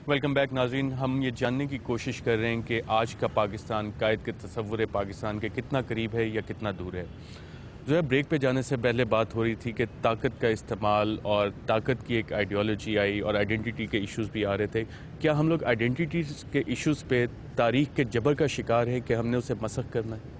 Welcome back ناظرین. ہم یہ جاننے کی کوشش کر رہے ہیں کہ آج کا پاکستان قائد کے تصور پاکستان کے کتنا قریب ہے یا کتنا دور ہے. جو ہے بریک پہ جانے سے پہلے بات ہو رہی تھی کہ طاقت کا استعمال اور طاقت کی ایک آئیڈیالوجی آئی اور آئیڈینٹی کے ایشوز بھی آ رہے تھے. کیا ہم لوگ آئیڈینٹیز کے ایشوز پہ تاریخ کے جبر کا شکار ہیں کہ ہم نے اسے مسخ کرنا ہے؟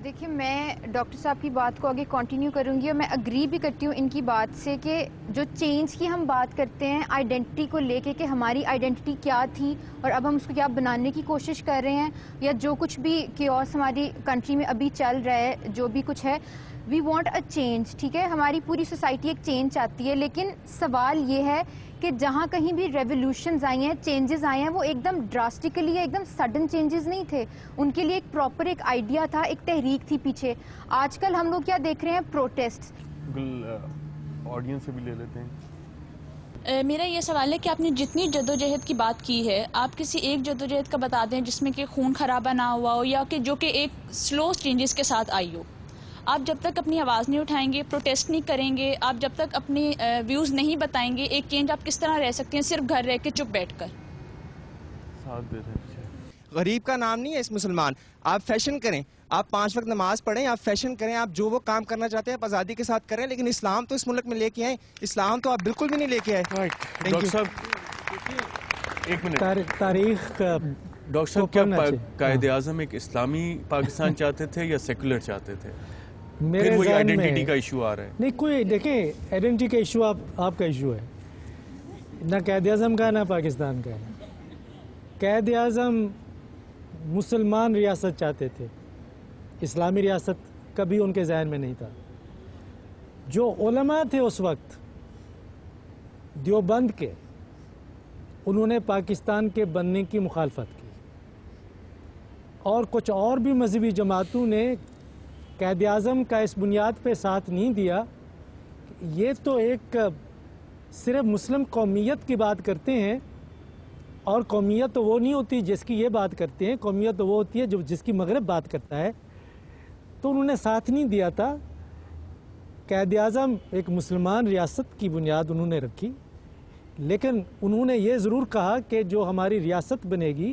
دیکھیں، میں ڈاکٹر صاحب کی بات کو آگے کنٹینیو کروں گی اور میں اگری بھی کرتی ہوں ان کی بات سے کہ جو چینج کی ہم بات کرتے ہیں آئیڈینٹی کو لے کے کہ ہماری آئیڈینٹی کیا تھی اور اب ہم اس کو کیا بنانے کی کوشش کر رہے ہیں، یا جو کچھ بھی کیوس ہماری کنٹری میں ابھی چل رہا ہے، جو بھی کچھ ہے، وی وانٹ اے چینج. ٹھیک ہے، ہماری پوری سوسائٹی ایک چینج چاہتی ہے، لیکن سوال یہ ہے کہ جہاں کہیں بھی ریولیوشنز آئی ہیں، چینجز آئے ہیں، وہ ایک دم ڈراسٹیکلی ایک دم سڈن چینجز نہیں تھے. ان کے لیے ایک پراپر ایک آئیڈیا تھا، ایک تحریک تھی پیچھے. آج کل ہم لوگ کیا دیکھ رہے ہیں؟ پروٹیسٹ. آڈینس سے بھی لے لیتے ہیں. میرا یہ سوال ہے کہ آپ نے جتنی جدوجہد کی بات کی ہے، آپ کسی ایک جدوجہد کا بتا دیں جس میں کہ خون خرابہ نہ ہوا ہو یا کہ جو کہ ایک سلو چینجز کے ساتھ آئی ہو. آپ جب تک اپنی آواز نہیں اٹھائیں گے، پروٹیسٹ نہیں کریں گے، آپ جب تک اپنی ویوز نہیں بتائیں گے، ایک چینج آپ کس طرح رہ سکتے ہیں صرف گھر رہ کے چپ بیٹھ کر؟ غریب کا نام نہیں ہے اس مسلمان. آپ فیشن کریں، آپ 5 وقت نماز پڑھیں، آپ فیشن کریں، آپ جو وہ کام کرنا چاہتے ہیں آپ آزادی کے ساتھ کریں، لیکن اسلام تو اس ملک میں لے کے آئیں. اسلام تو آپ بالکل بھی نہیں لے کے آئے. ڈاکٹر صاحب ایک منٹ. تاریخ ڈاکٹر صاحب کیا قائد اعظم ایک اسلامی پاکستان چاہتے تھے یا سیکولر چاہتے تھے؟ پھر وہی آئیڈینٹی کا ایشو آ رہا ہے. نہیں، کوئی دیکھیں آئیڈینٹی کا ایشو آپ کا ایشو ہے، نہ قائد اعظم کا نہ پاکستان کا ہے. قائد اعظم مسلمان ریاست چاہتے تھے، اسلامی ریاست کبھی ان کے ذہن میں نہیں تھا. جو علماء تھے اس وقت دیوبند کے، انہوں نے پاکستان کے بننے کی مخالفت کی، اور کچھ اور بھی مذہبی جماعتوں نے قائد اعظم کا اس بنیاد پہ ساتھ نہیں دیا. یہ تو ایک صرف مسلم قومیت کی بات کرتے ہیں، اور قومیت تو وہ نہیں ہوتی جس کی یہ بات کرتے ہیں، قومیت تو وہ ہوتی ہے جس کی مغرب بات کرتا ہے. تو انہوں نے ساتھ نہیں دیا تھا. قائد اعظم ایک مسلمان ریاست کی بنیاد انہوں نے رکھی، لیکن انہوں نے یہ ضرور کہا کہ جو ہماری ریاست بنے گی،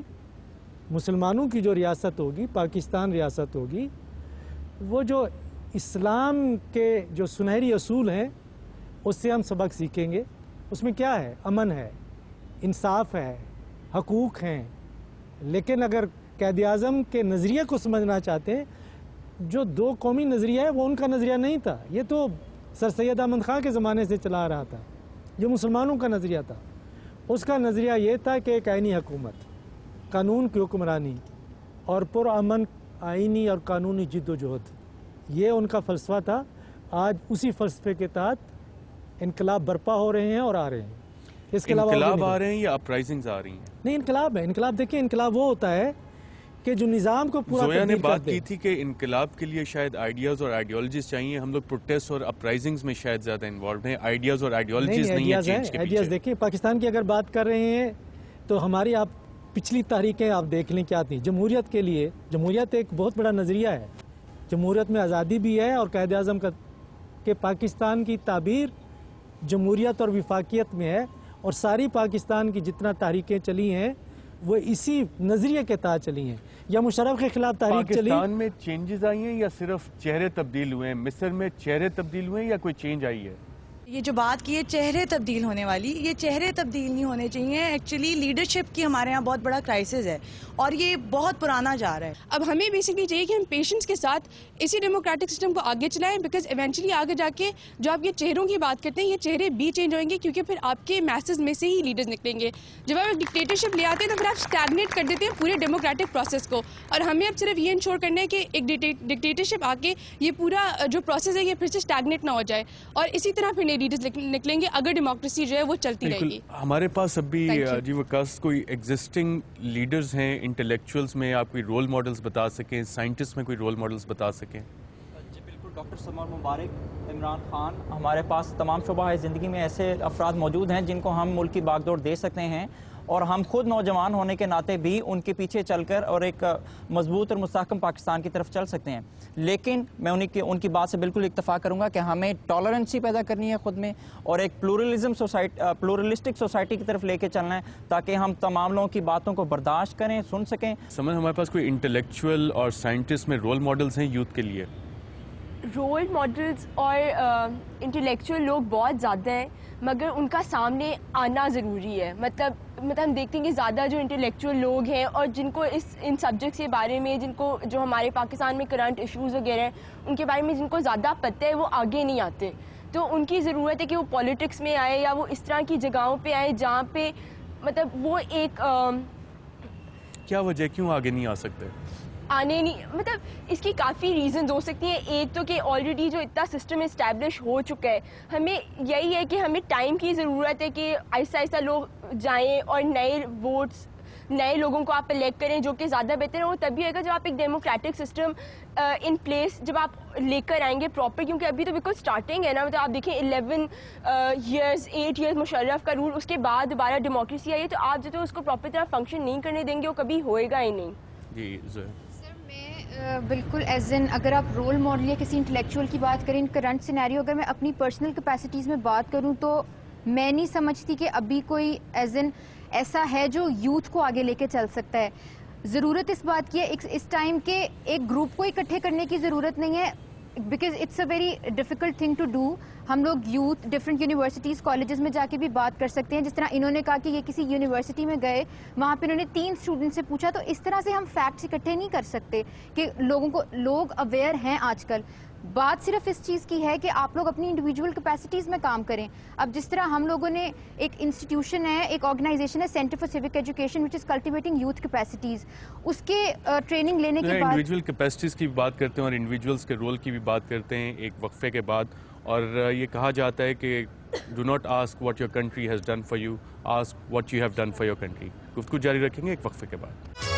مسلمانوں کی جو ریاست ہوگی، پاکستان ریاست ہوگی، وہ جو اسلام کے جو سنہری اصول ہیں اس سے ہم سبق سیکھیں گے. اس میں کیا ہے؟ امن ہے، انصاف ہے، حقوق ہیں. لیکن اگر قائد اعظم کے نظریے کو سمجھنا چاہتے ہیں، جو دو قومی نظریہ ہے وہ ان کا نظریہ نہیں تھا. یہ تو سر سید احمد خان کے زمانے سے چلا رہا تھا، جو مسلمانوں کا نظریہ تھا. اس کا نظریہ یہ تھا کہ ایک آئینی حکومت، قانون کی حکمرانی اور پرامن آئینی اور قانونی جد و جہد، یہ ان کا فلسفہ تھا. آج اسی فلسفے کے تحت انقلاب برپا ہو رہے ہیں اور آ رہے ہیں. اس کے علاوہ انقلاب آ رہے ہیں یا اپرائزنگز آ رہی ہیں؟ نہیں، انقلاب ہے. انقلاب دیکھیں، انقلاب وہ ہوتا ہے کہ جو نظام کو پورا زویا نے تبدیل کر بات دے. کی تھی کہ انقلاب کے لیے شاید آئیڈیاز اور آئیڈیالوجیز چاہیے. ہم لوگ پروٹیسٹ اور اپرائزنگز میں شاید زیادہ انوالوڈ ہیں، آئیڈیاز اور آئیڈیالوجیز نہیں ہیں چینج کے آئیڈیاز پیچھے. دیکھیں، پاکستان کی اگر بات کر رہے ہیں تو ہماری آپ پچھلی تاریخیں آپ دیکھ لیں کیا تھیں. جمہوریت کے لیے، جمہوریت ایک بہت بڑا نظریہ ہے. جمہوریت میں آزادی بھی ہے، اور قائد اعظم کا کہ پاکستان کی تعبیر جمہوریت اور وفاقیت میں ہے، اور ساری پاکستان کی جتنا تحریکیں چلی ہیں وہ اسی نظریے کے تحت چلی ہیں. یا مشرف کے خلاف تحریک چلی. پاکستان میں چینجز آئی ہیں یا صرف چہرے تبدیل ہوئے ہیں؟ مصر میں چہرے تبدیل ہوئے ہیں یا کوئی چینج آئی ہے؟ یہ جو بات کی ہے چہرے تبدیل ہونے والی، یہ چہرے تبدیل نہیں ہونے چاہیے. ایکچولی لیڈرشپ کی ہمارے یہاں بہت بڑا کرائسس ہے اور یہ بہت پرانا جا رہا ہے. اب ہمیں بیسکلی چاہیے کہ ہم پیشنس کے ساتھ اسی ڈیموکریٹک سسٹم کو آگے چلائیں، بیکاز ایونچولی آگے جا کے جو آپ یہ چہروں کی بات کرتے ہیں، یہ چہرے بھی چینج ہوئیں گے، کیونکہ پھر آپ کے میسز میں سے ہی لیڈرز نکلیں گے. جب آپ ڈکٹیٹرشپ لے آتے ہیں تو پھر آپ اسٹیگنیٹ کر دیتے ہیں پورے ڈیموکریٹک پروسیس کو، اور ہمیں اب صرف یہ انشور کرنا ہے کہ ایک ڈکٹیٹرشپ آ کے یہ پورا جو پروسیس ہے یہ پھر سے اسٹیگنیٹ نہ ہو جائے، اور اسی طرح پھر نئے لیڈرز نکلیں گے اگر ڈیموکریسی جو ہے وہ چلتی رہے گی. ہمارے پاس ابھی جی وکاس کوئی ایگزسٹنگ لیڈرز ہیں انٹلیکچوئلز میں، آپ کوئی رول ماڈلز بتا سکیں، سائنٹسٹ میں کوئی رول ماڈلز بتا سکیں؟ جی بالکل، ڈاکٹر سمر مبارک، عمران خان، ہمارے پاس تمام شعبہ زندگی میں ایسے افراد موجود ہیں جن کو ہم ملک کی باغ دوڑ دے سکتے ہیں اور ہم خود نوجوان ہونے کے ناطے بھی ان کے پیچھے چل کر اور ایک مضبوط اور مستحکم پاکستان کی طرف چل سکتے ہیں. لیکن میں ان کی بات سے بالکل اتفاق کروں گا کہ ہمیں ٹالرنسی پیدا کرنی ہے خود میں, اور ایک پلورلسٹک سوسائٹی کی طرف لے کے چلنا ہے تاکہ ہم تمام لوگوں کی باتوں کو برداشت کریں, سن سکیں. سمجھ ہمارے پاس کوئی انٹلیکچوئل اور سائنٹسٹ میں رول ماڈلز ہیں یوتھ کے لیے؟ رول ماڈلز اور انٹلیکچوئل لوگ بہت زیادہ ہیں, مگر ان کا سامنے آنا ضروری ہے. مطلب ہم دیکھتے ہیں کہ زیادہ جو انٹلیکچوئل لوگ ہیں اور جن کو ان سبجیکٹس کے بارے میں, جو ہمارے پاکستان میں کرنٹ ایشوز وغیرہ ہیں ان کے بارے میں جن کو زیادہ پتہ ہے, وہ آگے نہیں آتے. تو ان کی ضرورت ہے کہ وہ پولیٹکس میں آئے یا وہ اس طرح کی جگہوں پہ آئے جہاں پہ مطلب وہ ایک کیا وجہ کیوں آگے نہیں آ سکتے؟ آنے نہیں, مطلب اس کی کافی ریزنز ہو سکتی ہیں. ایک تو کہ آلریڈی جو اتنا سسٹم اسٹیبلش ہو چکا ہے, ہمیں یہی ہے کہ ہمیں ٹائم کی ضرورت ہے کہ آہستہ آہستہ لوگ جائیں اور نئے لوگوں کو آپ الیکٹ کریں جو کہ زیادہ بہتر ہو. تبھی ہوگا جب آپ ایک ڈیموکریٹک سسٹم ان پلیس جب آپ لے کر آئیں گے پراپر, کیونکہ ابھی تو بالکل اسٹارٹنگ ہے نا. مطلب آپ دیکھیں 8 ایئرز مشرف کا رول, اس کے بعد دوبارہ ڈیموکریسی آئی ہے, تو آپ جو اس کو پراپر طرح فنکشن نہیں کرنے دیں گے وہ کبھی ہوئے گا ہی نہیں. جی بالکل ایز این اگر آپ رول ماڈل یا کسی انٹلیکچوئل کی بات کریں کرنٹ سینیریو, اگر میں اپنی پرسنل کیپیسٹیز میں بات کروں تو میں نہیں سمجھتی کہ ابھی کوئی ایز این ایسا ہے جو یوتھ کو آگے لے کے چل سکتا ہے. ضرورت اس بات کی ہے اس ٹائم کے ایک گروپ کو اکٹھے کرنے کی ضرورت نہیں ہے, because it's a very difficult thing to do. ہم لوگ یوتھ ڈفرینٹ یونیورسٹیز کالجز میں جا کے بھی بات کر سکتے ہیں. جس طرح انہوں نے کہا کہ یہ کسی یونیورسٹی میں گئے, وہاں پہ انہوں نے 3 اسٹوڈنٹ سے پوچھا, تو اس طرح سے ہم فیکٹس اکٹھے نہیں کر سکتے کہ لوگ اویئر ہیں. آج کل بات صرف اس چیز کی ہے کہ آپ لوگ اپنی انڈیویجول کیپیسٹیز میں کام کریں. اب جس طرح ہم لوگوں نے ایک انسٹیٹیوشن ہے, ایک آرگنائزیشن ہے centre for civic education which is cultivating youth capacities, اس کے ٹریننگ لینے کے بعد انڈیویجول کیپیسٹیز کی بات کرتے ہیں اور انڈیویجولس کے رول کی بھی بات کرتے ہیں ایک وقفے کے بعد. اور یہ کہا جاتا ہے کہ do not ask what your country has done for you, ask what you have done for your country. گفتگو جاری رکھیں گے ایک وقفے کے بعد.